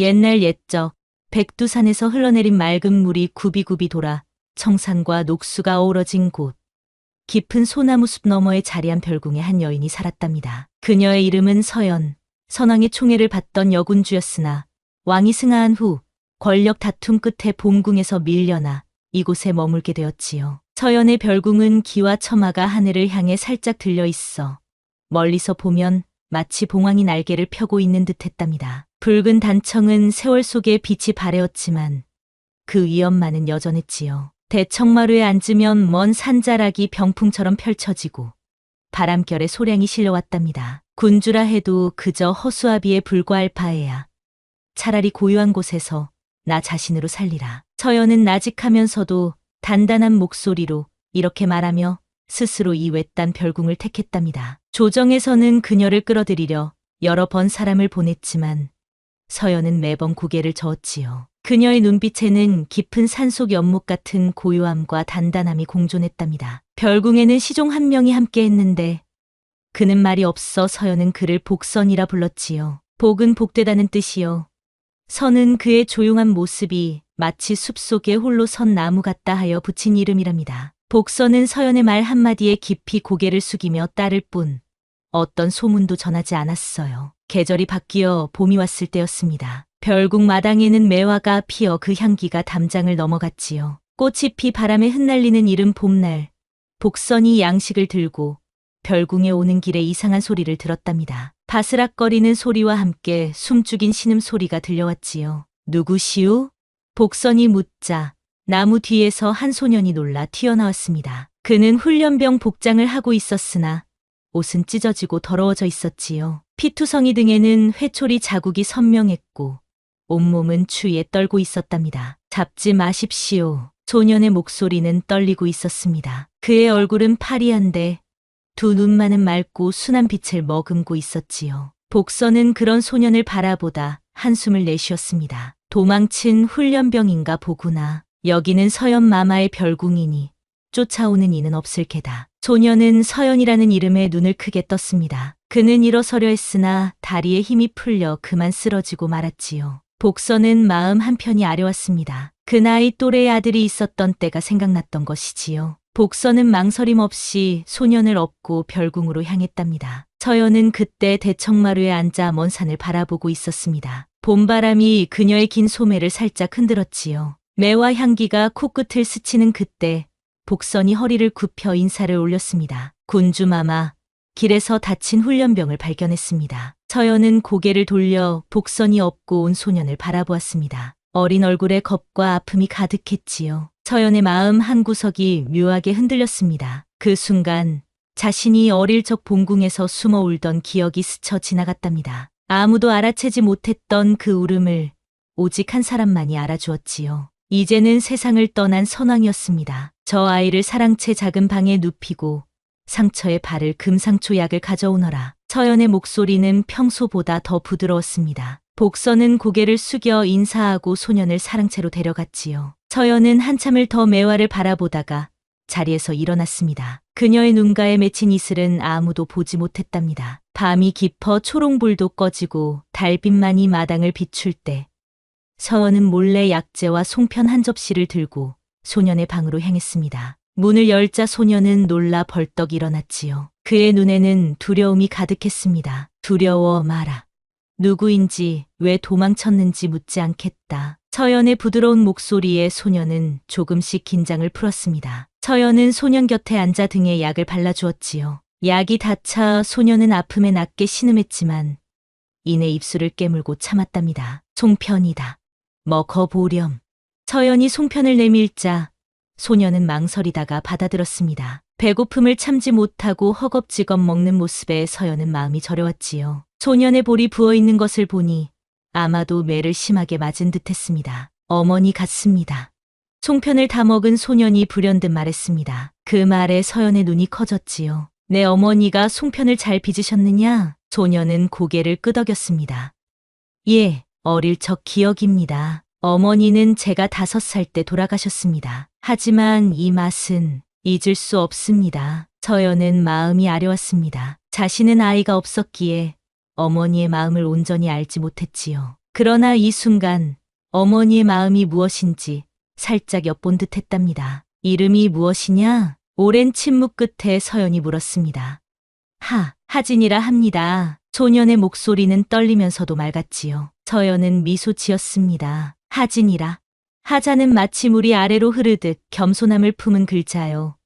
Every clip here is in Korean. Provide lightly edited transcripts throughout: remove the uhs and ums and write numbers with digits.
옛날 옛적 백두산에서 흘러내린 맑은 물이 굽이굽이 돌아 청산과 녹수가 어우러진 곳. 깊은 소나무 숲 너머에 자리한 별궁에 한 여인이 살았답니다. 그녀의 이름은 서연. 선왕의 총애를 받던 여군주였으나 왕이 승하한 후 권력 다툼 끝에 본궁에서 밀려나 이곳에 머물게 되었지요. 서연의 별궁은 기와 처마가 하늘을 향해 살짝 들려 있어 멀리서 보면 마치 봉황이 날개를 펴고 있는 듯했답니다. 붉은 단청은 세월 속에 빛이 바래었지만 그 위엄만은 여전했지요. 대청마루에 앉으면 먼 산자락이 병풍처럼 펼쳐지고 바람결에 소량이 실려왔답니다. 군주라 해도 그저 허수아비에 불과할 바에야 차라리 고요한 곳에서 나 자신으로 살리라. 서연은 나직하면서도 단단한 목소리로 이렇게 말하며 스스로 이 외딴 별궁을 택했답니다. 조정에서는 그녀를 끌어들이려 여러 번 사람을 보냈지만 서연은 매번 고개를 저었지요. 그녀의 눈빛에는 깊은 산속 연못 같은 고요함과 단단함이 공존했답니다. 별궁에는 시종 한 명이 함께했는데 그는 말이 없어 서연은 그를 복선이라 불렀지요. 복은 복되다는 뜻이요. 선은 그의 조용한 모습이 마치 숲속에 홀로 선 나무 같다 하여 붙인 이름이랍니다. 복선은 서연의 말 한마디에 깊이 고개를 숙이며 따를 뿐 어떤 소문도 전하지 않았어요. 계절이 바뀌어 봄이 왔을 때였습니다. 별궁 마당에는 매화가 피어 그 향기가 담장을 넘어갔지요. 꽃이 피 바람에 흩날리는 이른 봄날, 복선이 양식을 들고 별궁에 오는 길에 이상한 소리를 들었답니다. 바스락거리는 소리와 함께 숨죽인 신음소리가 들려왔지요. 누구시우? 복선이 묻자 나무 뒤에서 한 소년이 놀라 튀어나왔습니다. 그는 훈련병 복장을 하고 있었으나 옷은 찢어지고 더러워져 있었지요. 피투성이 등에는 회초리 자국이 선명했고 온몸은 추위에 떨고 있었답니다. 잡지 마십시오. 소년의 목소리는 떨리고 있었습니다. 그의 얼굴은 파리한데 두 눈만은 맑고 순한 빛을 머금고 있었지요. 복선은 그런 소년을 바라보다 한숨을 내쉬었습니다. 도망친 훈련병인가 보구나. 여기는 서연 마마의 별궁이니 쫓아오는 이는 없을 게다. 소년은 서연이라는 이름에 눈을 크게 떴습니다. 그는 일어서려 했으나 다리에 힘이 풀려 그만 쓰러지고 말았지요. 복선은 마음 한편이 아려왔습니다. 그 나이 또래의 아들이 있었던 때가 생각났던 것이지요. 복선은 망설임 없이 소년을 업고 별궁으로 향했답니다. 서연은 그때 대청마루에 앉아 먼 산을 바라보고 있었습니다. 봄바람이 그녀의 긴 소매를 살짝 흔들었지요. 매화 향기가 코끝을 스치는 그때 복선이 허리를 굽혀 인사를 올렸습니다. 군주마마, 길에서 다친 훈련병을 발견했습니다. 서연은 고개를 돌려 복선이 업고 온 소년을 바라보았습니다. 어린 얼굴에 겁과 아픔이 가득했지요. 서연의 마음 한구석이 묘하게 흔들렸습니다. 그 순간 자신이 어릴 적 본궁에서 숨어 울던 기억이 스쳐 지나갔답니다. 아무도 알아채지 못했던 그 울음을 오직 한 사람만이 알아주었지요. 이제는 세상을 떠난 선왕이었습니다. 저 아이를 사랑채 작은 방에 눕히고 상처에 바를 금상초 약을 가져오너라. 서연의 목소리는 평소보다 더 부드러웠습니다. 복선은 고개를 숙여 인사하고 소년을 사랑채로 데려갔지요. 서연은 한참을 더 매화를 바라보다가 자리에서 일어났습니다. 그녀의 눈가에 맺힌 이슬은 아무도 보지 못했답니다. 밤이 깊어 초롱불도 꺼지고 달빛만이 마당을 비출 때 서연은 몰래 약재와 송편 한 접시를 들고 소년의 방으로 향했습니다. 문을 열자 소년은 놀라 벌떡 일어났지요. 그의 눈에는 두려움이 가득했습니다. 두려워 마라. 누구인지 왜 도망쳤는지 묻지 않겠다. 서연의 부드러운 목소리에 소년은 조금씩 긴장을 풀었습니다. 서연은 소년 곁에 앉아 등에 약을 발라주었지요. 약이 닿자 소년은 아픔에 낮게 신음했지만 이내 입술을 깨물고 참았답니다. 송편이다. 먹어보렴. 서연이 송편을 내밀자 소년은 망설이다가 받아들었습니다. 배고픔을 참지 못하고 허겁지겁 먹는 모습에 서연은 마음이 저려왔지요. 소년의 볼이 부어있는 것을 보니 아마도 매를 심하게 맞은 듯했습니다. 어머니 같습니다. 송편을 다 먹은 소년이 불현듯 말했습니다. 그 말에 서연의 눈이 커졌지요. 내 어머니가 송편을 잘 빚으셨느냐? 소년은 고개를 끄덕였습니다. 예, 어릴 적 기억입니다. 어머니는 제가 5살 때 돌아가셨습니다. 하지만 이 맛은 잊을 수 없습니다. 서연은 마음이 아려왔습니다. 자신은 아이가 없었기에 어머니의 마음을 온전히 알지 못했지요. 그러나 이 순간 어머니의 마음이 무엇인지 살짝 엿본 듯 했답니다. 이름이 무엇이냐? 오랜 침묵 끝에 서연이 물었습니다. 하진이라 합니다. 소년의 목소리는 떨리면서도 맑았지요. 서연은 미소 지었습니다. 하진이라. 하자는 마치 물이 아래로 흐르듯 겸손함을 품은 글자요.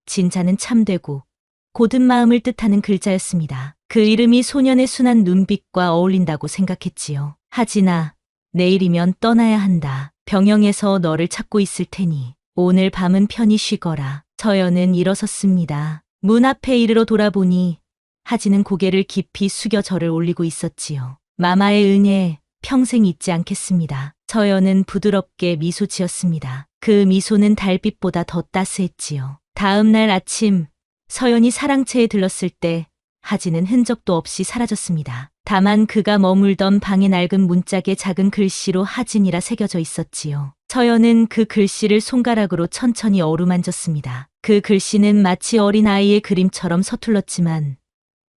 진자는 참되고 고든 마음을 뜻하는 글자였습니다. 그 이름이 소년의 순한 눈빛과 어울린다고 생각했지요. 하진아, 내일이면 떠나야 한다. 병영에서 너를 찾고 있을 테니 오늘 밤은 편히 쉬거라. 서연은 일어섰습니다. 문 앞에 이르러 돌아보니 하진은 고개를 깊이 숙여 절을 올리고 있었지요. 마마의 은혜 평생 잊지 않겠습니다. 서연은 부드럽게 미소 지었습니다. 그 미소는 달빛보다 더 따스했지요. 다음 날 아침 서연이 사랑채에 들렀을 때 하진은 흔적도 없이 사라졌습니다. 다만 그가 머물던 방의 낡은 문짝에 작은 글씨로 하진이라 새겨져 있었지요. 서연은 그 글씨를 손가락으로 천천히 어루만졌습니다. 그 글씨는 마치 어린아이의 그림처럼 서툴렀지만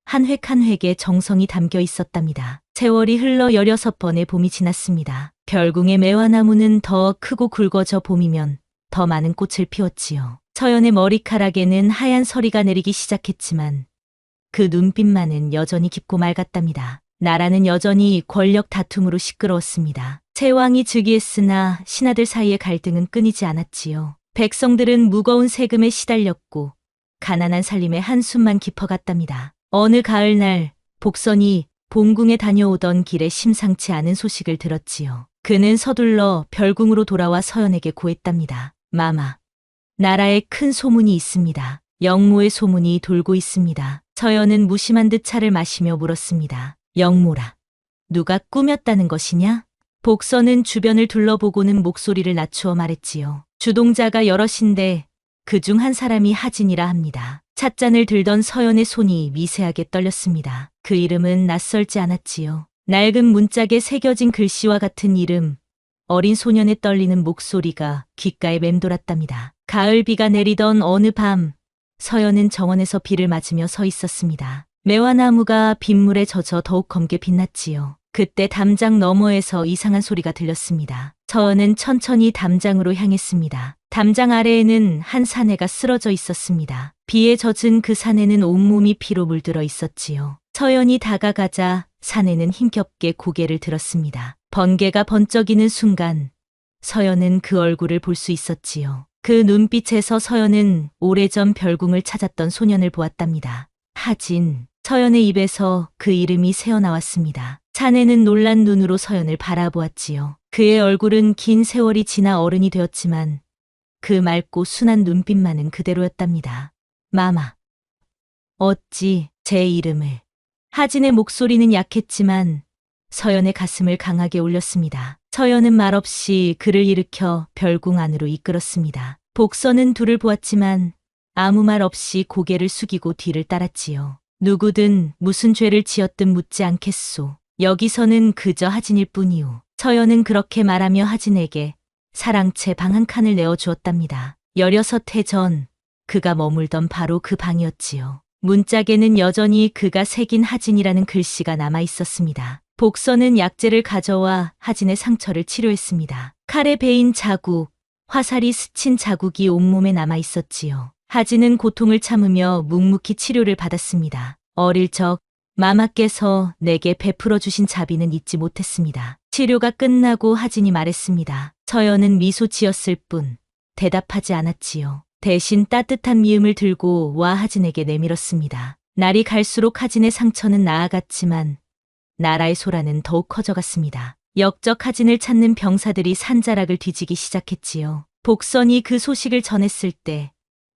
한 획 한 획에 정성이 담겨 있었답니다. 세월이 흘러 16번의 봄이 지났습니다. 별궁의 매화나무는 더 크고 굵어져 봄이면 더 많은 꽃을 피웠지요. 서연의 머리카락에는 하얀 서리가 내리기 시작했지만 그 눈빛만은 여전히 깊고 맑았답니다. 나라는 여전히 권력 다툼으로 시끄러웠습니다. 세왕이 즉위했으나 신하들 사이의 갈등은 끊이지 않았지요. 백성들은 무거운 세금에 시달렸고 가난한 살림에 한숨만 깊어갔답니다. 어느 가을날 복선이 본궁에 다녀오던 길에 심상치 않은 소식을 들었지요. 그는 서둘러 별궁으로 돌아와 서연에게 고했답니다. 마마, 나라에 큰 소문이 있습니다. 영모의 소문이 돌고 있습니다. 서연은 무심한 듯 차를 마시며 물었습니다. 영모라, 누가 꾸몄다는 것이냐? 복선은 주변을 둘러보고는 목소리를 낮추어 말했지요. 주동자가 여럿인데 그중 한 사람이 하진이라 합니다. 찻잔을 들던 서연의 손이 미세하게 떨렸습니다. 그 이름은 낯설지 않았지요. 낡은 문짝에 새겨진 글씨와 같은 이름, 어린 소년의 떨리는 목소리가 귓가에 맴돌았답니다. 가을비가 내리던 어느 밤, 서연은 정원에서 비를 맞으며 서 있었습니다. 매화나무가 빗물에 젖어 더욱 검게 빛났지요. 그때 담장 너머에서 이상한 소리가 들렸습니다. 서연은 천천히 담장으로 향했습니다. 담장 아래에는 한 사내가 쓰러져 있었습니다. 비에 젖은 그 사내는 온몸이 피로 물들어 있었지요. 서연이 다가가자 사내는 힘겹게 고개를 들었습니다. 번개가 번쩍이는 순간 서연은 그 얼굴을 볼 수 있었지요. 그 눈빛에서 서연은 오래전 별궁을 찾았던 소년을 보았답니다. 하진. 서연의 입에서 그 이름이 새어나왔습니다. 사내는 놀란 눈으로 서연을 바라보았지요. 그의 얼굴은 긴 세월이 지나 어른이 되었지만 그 맑고 순한 눈빛만은 그대로였답니다. 마마, 어찌 제 이름을. 하진의 목소리는 약했지만 서연의 가슴을 강하게 울렸습니다. 서연은 말없이 그를 일으켜 별궁 안으로 이끌었습니다. 복선은 둘을 보았지만 아무 말 없이 고개를 숙이고 뒤를 따랐지요. 누구든 무슨 죄를 지었든 묻지 않겠소. 여기서는 그저 하진일 뿐이오. 서연은 그렇게 말하며 하진에게 사랑채 방 한 칸을 내어주었답니다. 16해 전 그가 머물던 바로 그 방이었지요. 문짝에는 여전히 그가 새긴 하진이라는 글씨가 남아 있었습니다. 복선은 약재를 가져와 하진의 상처를 치료했습니다. 칼에 베인 자국, 화살이 스친 자국이 온몸에 남아 있었지요. 하진은 고통을 참으며 묵묵히 치료를 받았습니다. 어릴 적 마마께서 내게 베풀어 주신 자비는 잊지 못했습니다. 치료가 끝나고 하진이 말했습니다. 서연은 미소 지었을 뿐 대답하지 않았지요. 대신 따뜻한 미음을 들고 와 하진에게 내밀었습니다. 날이 갈수록 하진의 상처는 나아갔지만 나라의 소란은 더욱 커져갔습니다. 역적 하진을 찾는 병사들이 산자락을 뒤지기 시작했지요. 복선이 그 소식을 전했을 때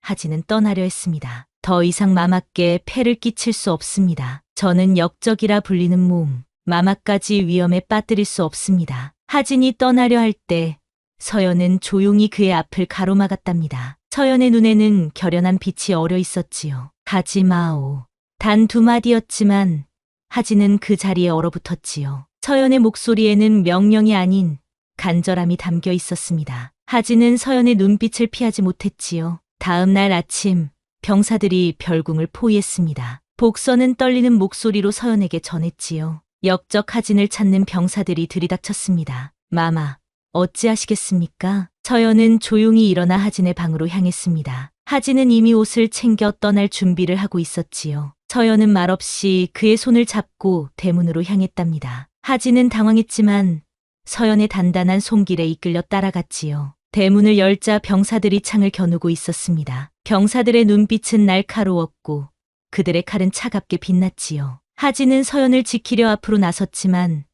하진은 떠나려 했습니다. 더 이상 마마께 폐를 끼칠 수 없습니다. 저는 역적이라 불리는 몸, 마마까지 위험에 빠뜨릴 수 없습니다. 하진이 떠나려 할 때 서연은 조용히 그의 앞을 가로막았답니다. 서연의 눈에는 결연한 빛이 어려 있었지요. 가지 마오. 단 2마디였지만 하진은 그 자리에 얼어붙었지요. 서연의 목소리에는 명령이 아닌 간절함이 담겨 있었습니다. 하진은 서연의 눈빛을 피하지 못했지요. 다음 날 아침 병사들이 별궁을 포위했습니다. 복선은 떨리는 목소리로 서연에게 전했지요. 역적 하진을 찾는 병사들이 들이닥쳤습니다. 마마, 어찌하시겠습니까? 서연은 조용히 일어나 하진의 방으로 향했습니다. 하진은 이미 옷을 챙겨 떠날 준비를 하고 있었지요. 서연은 말없이 그의 손을 잡고 대문으로 향했답니다. 하진은 당황했지만 서연의 단단한 손길에 이끌려 따라갔지요. 대문을 열자 병사들이 창을 겨누고 있었습니다. 병사들의 눈빛은 날카로웠고 그들의 칼은 차갑게 빛났지요. 하진은 서연을 지키려 앞으로 나섰지만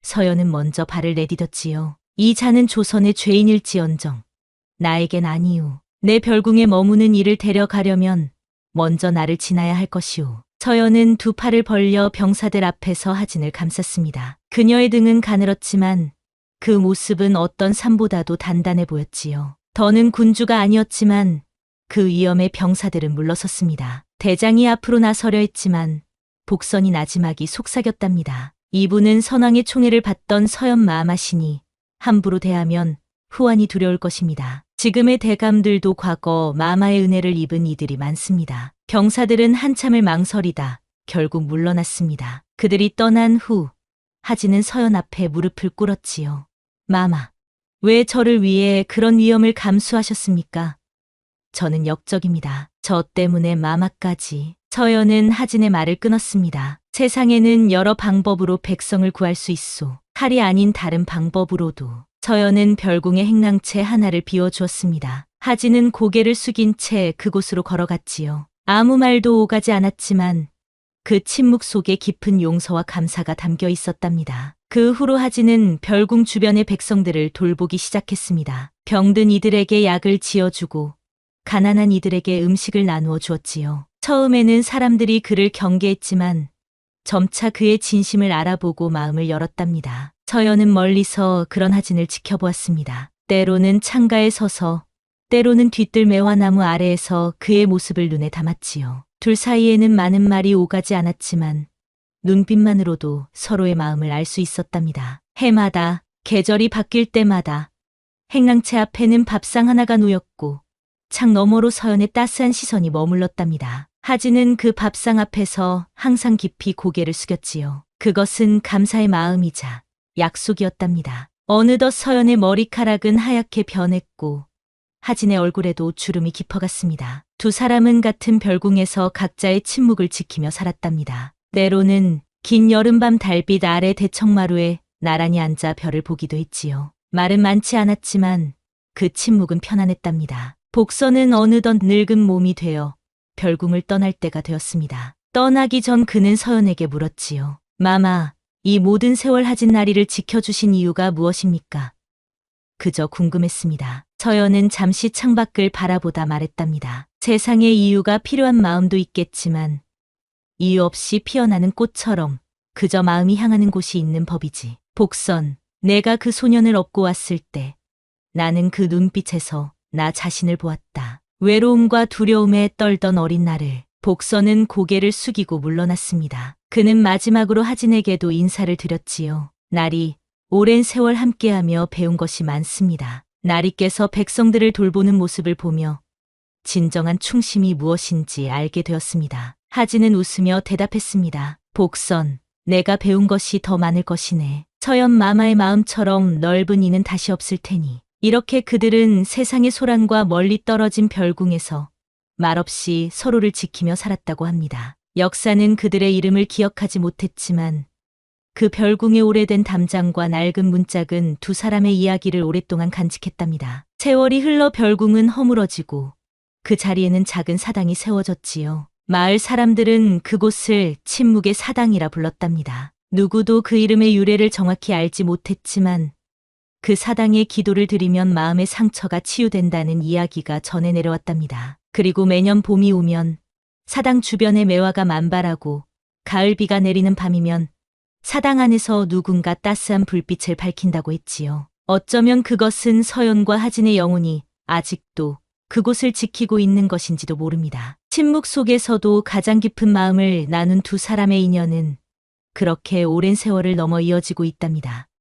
서연은 먼저 발을 내디뎠지요. 이 자는 조선의 죄인일지언정 나에겐 아니오. 내 별궁에 머무는 이를 데려가려면 먼저 나를 지나야 할 것이오. 서연은 두 팔을 벌려 병사들 앞에서 하진을 감쌌습니다. 그녀의 등은 가늘었지만 그 모습은 어떤 산보다도 단단해 보였지요. 더는 군주가 아니었지만 그 위험에 병사들은 물러섰습니다. 대장이 앞으로 나서려 했지만 복선이 나지막이 속삭였답니다. 이분은 선왕의 총애를 받던 서연 마마시니 함부로 대하면 후환이 두려울 것입니다. 지금의 대감들도 과거 마마의 은혜를 입은 이들이 많습니다. 병사들은 한참을 망설이다 결국 물러났습니다. 그들이 떠난 후 하진은 서연 앞에 무릎을 꿇었지요. 마마, 왜 저를 위해 그런 위험을 감수하셨습니까? 저는 역적입니다. 저 때문에 마마까지. 서연은 하진의 말을 끊었습니다. 세상에는 여러 방법으로 백성을 구할 수 있소. 칼이 아닌 다른 방법으로도. 서연은 별궁의 행랑채 하나를 비워주었습니다. 하진은 고개를 숙인 채 그곳으로 걸어갔지요. 아무 말도 오가지 않았지만 그 침묵 속에 깊은 용서와 감사가 담겨 있었답니다. 그 후로 하진은 별궁 주변의 백성들을 돌보기 시작했습니다. 병든 이들에게 약을 지어주고 가난한 이들에게 음식을 나누어 주었지요. 처음에는 사람들이 그를 경계했지만 점차 그의 진심을 알아보고 마음을 열었답니다. 서연은 멀리서 그런 하진을 지켜보았습니다. 때로는 창가에 서서 때로는 뒤뜰 매화나무 아래에서 그의 모습을 눈에 담았지요. 둘 사이에는 많은 말이 오가지 않았지만 눈빛만으로도 서로의 마음을 알 수 있었답니다. 해마다 계절이 바뀔 때마다 행랑채 앞에는 밥상 하나가 놓였고 창 너머로 서연의 따스한 시선이 머물렀답니다. 하진은 그 밥상 앞에서 항상 깊이 고개를 숙였지요. 그것은 감사의 마음이자 약속이었답니다. 어느덧 서연의 머리카락은 하얗게 변했고 하진의 얼굴에도 주름이 깊어갔습니다. 두 사람은 같은 별궁에서 각자의 침묵을 지키며 살았답니다. 때로는 긴 여름밤 달빛 아래 대청마루에 나란히 앉아 별을 보기도 했지요. 말은 많지 않았지만 그 침묵은 편안했답니다. 복선은 어느덧 늙은 몸이 되어 별궁을 떠날 때가 되었습니다. 떠나기 전 그는 서연에게 물었지요. 마마, 이 모든 세월 하진 나리를 지켜주신 이유가 무엇입니까? 그저 궁금했습니다. 서연은 잠시 창밖을 바라보다 말했답니다. 세상에 이유가 필요한 마음도 있겠지만 이유 없이 피어나는 꽃처럼 그저 마음이 향하는 곳이 있는 법이지. 복선, 내가 그 소년을 업고 왔을 때 나는 그 눈빛에서 나 자신을 보았다. 외로움과 두려움에 떨던 어린 나를. 복선은 고개를 숙이고 물러났습니다. 그는 마지막으로 하진에게도 인사를 드렸지요. 나리, 오랜 세월 함께하며 배운 것이 많습니다. 나리께서 백성들을 돌보는 모습을 보며 진정한 충심이 무엇인지 알게 되었습니다. 하진은 웃으며 대답했습니다. 복선, 내가 배운 것이 더 많을 것이네. 서연 마마의 마음처럼 넓은 이는 다시 없을 테니. 이렇게 그들은 세상의 소란과 멀리 떨어진 별궁에서 말없이 서로를 지키며 살았다고 합니다. 역사는 그들의 이름을 기억하지 못했지만 그 별궁의 오래된 담장과 낡은 문짝은 두 사람의 이야기를 오랫동안 간직했답니다. 세월이 흘러 별궁은 허물어지고 그 자리에는 작은 사당이 세워졌지요. 마을 사람들은 그곳을 침묵의 사당이라 불렀답니다. 누구도 그 이름의 유래를 정확히 알지 못했지만 그 사당에 기도를 드리면 마음의 상처가 치유된다는 이야기가 전해 내려왔답니다. 그리고 매년 봄이 오면 사당 주변에 매화가 만발하고 가을비가 내리는 밤이면 사당 안에서 누군가 따스한 불빛을 밝힌다고 했지요. 어쩌면 그것은 서연과 하진의 영혼이 아직도 그곳을 지키고 있는 것인지도 모릅니다. 침묵 속에서도 가장 깊은 마음을 나눈 두 사람의 인연은 그렇게 오랜 세월을 넘어 이어지고 있답니다.